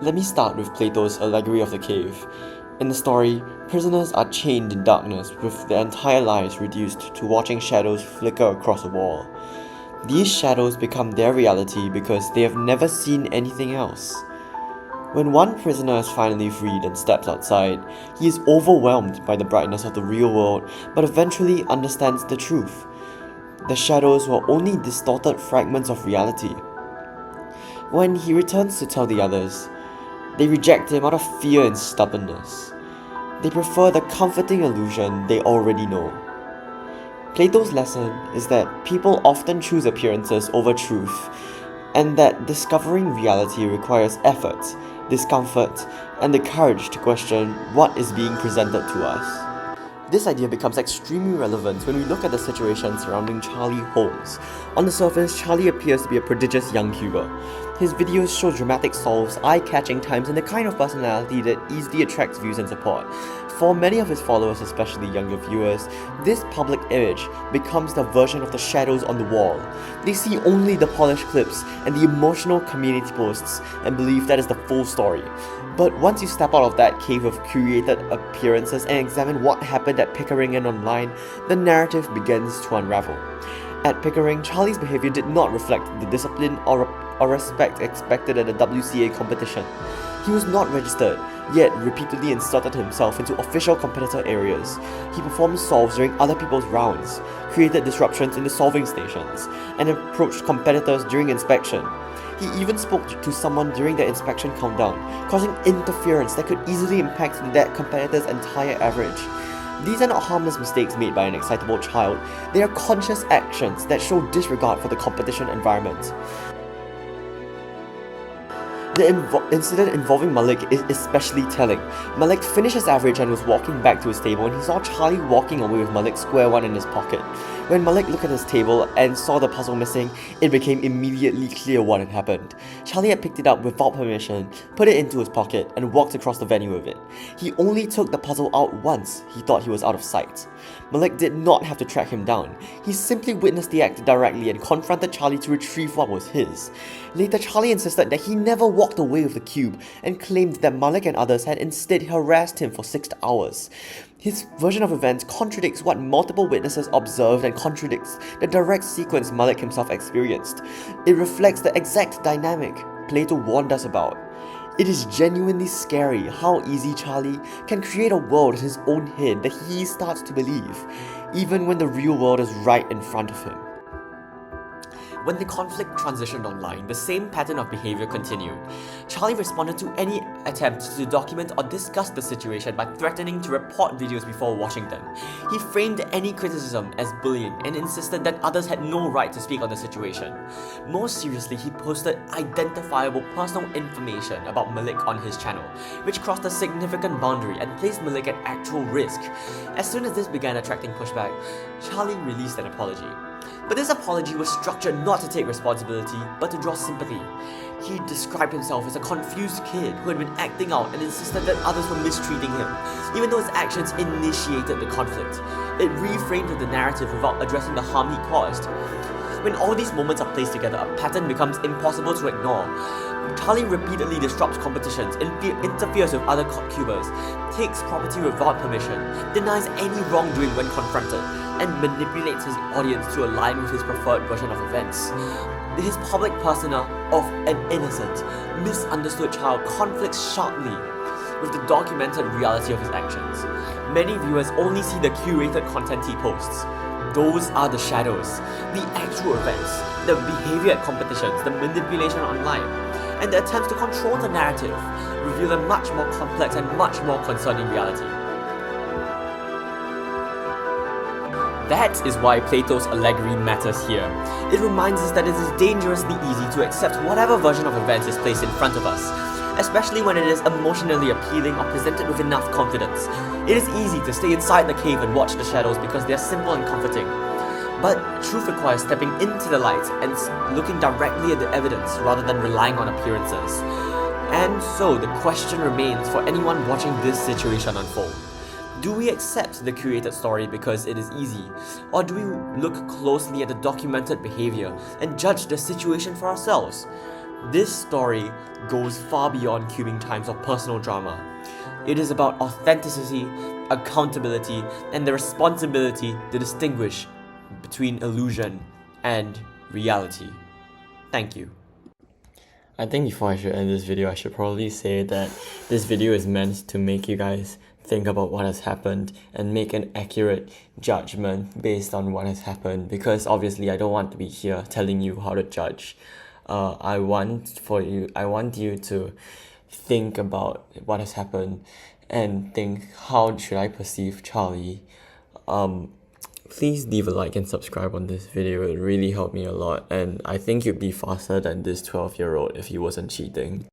Let me start with Plato's allegory of the cave. In the story, prisoners are chained in darkness with their entire lives reduced to watching shadows flicker across a wall. These shadows become their reality because they have never seen anything else. When one prisoner is finally freed and steps outside, he is overwhelmed by the brightness of the real world but eventually understands the truth. The shadows were only distorted fragments of reality. When he returns to tell the others, they reject him out of fear and stubbornness. They prefer the comforting illusion they already know. Plato's lesson is that people often choose appearances over truth, and that discovering reality requires effort, discomfort, and the courage to question what is being presented to us. This idea becomes extremely relevant when we look at the situation surrounding Charlie Holmes. On the surface, Charlie appears to be a prodigious young Cuba. His videos show dramatic solves, eye-catching times, and the kind of personality that easily attracts views and support. For many of his followers, especially younger viewers, this public image becomes the version of the shadows on the wall. They see only the polished clips and the emotional community posts and believe that is the full story. But once you step out of that cave of curated appearances and examine what happened at Pickering and online, the narrative begins to unravel. At Pickering, Charlie's behavior did not reflect the discipline or respect expected at a WCA competition. He was not registered, yet repeatedly inserted himself into official competitor areas. He performed solves during other people's rounds, created disruptions in the solving stations, and approached competitors during inspection. He even spoke to someone during their inspection countdown, causing interference that could easily impact that competitor's entire average. These are not harmless mistakes made by an excitable child, they are conscious actions that show disregard for the competition environment. The incident involving Malik is especially telling. Malik finished his average and was walking back to his table when he saw Charlie walking away with Malik's square one in his pocket. When Malik looked at his table and saw the puzzle missing, it became immediately clear what had happened. Charlie had picked it up without permission, put it into his pocket, and walked across the venue with it. He only took the puzzle out once he thought he was out of sight. Malik did not have to track him down. He simply witnessed the act directly and confronted Charlie to retrieve what was his. Later, Charlie insisted that he never walked away with the cube and claimed that Malik and others had instead harassed him for 6 hours. His version of events contradicts what multiple witnesses observed and contradicts the direct sequence Malik himself experienced. It reflects the exact dynamic Plato warned us about. It is genuinely scary how easy Charlie can create a world in his own head that he starts to believe, even when the real world is right in front of him. When the conflict transitioned online, the same pattern of behavior continued. Charlie responded to any attempt to document or discuss the situation by threatening to report videos before watching them. He framed any criticism as bullying and insisted that others had no right to speak on the situation. More seriously, he posted identifiable personal information about Malik on his channel, which crossed a significant boundary and placed Malik at actual risk. As soon as this began attracting pushback, Charlie released an apology. But this apology was structured not to take responsibility, but to draw sympathy. He described himself as a confused kid who had been acting out and insisted that others were mistreating him, even though his actions initiated the conflict. It reframed the narrative without addressing the harm he caused. When all these moments are placed together, a pattern becomes impossible to ignore. Charlie repeatedly disrupts competitions, interferes with other cubers, takes property without permission, denies any wrongdoing when confronted, and manipulates his audience to align with his preferred version of events. His public persona of an innocent, misunderstood child conflicts sharply with the documented reality of his actions. Many viewers only see the curated content he posts. Those are the shadows, the actual events, the behavior at competitions, the manipulation online, and the attempts to control the narrative reveal a much more complex and much more concerning reality. That is why Plato's allegory matters here. It reminds us that it is dangerously easy to accept whatever version of events is placed in front of us, especially when it is emotionally appealing or presented with enough confidence. It is easy to stay inside the cave and watch the shadows because they are simple and comforting. But truth requires stepping into the light and looking directly at the evidence rather than relying on appearances. And so the question remains for anyone watching this situation unfold. Do we accept the curated story because it is easy? Or do we look closely at the documented behavior and judge the situation for ourselves? This story goes far beyond cubing times of personal drama. It is about authenticity, accountability, and the responsibility to distinguish between illusion and reality. Thank you. I think before I should end this video, I should probably say that this video is meant to make you guys think about what has happened and make an accurate judgment based on what has happened, because obviously I don't want to be here telling you how to judge. I want you to think about what has happened and think, how should I perceive Charlie? Please leave a like and subscribe on this video. It really helped me a lot, and I think you'd be faster than this 12-year-old if he wasn't cheating.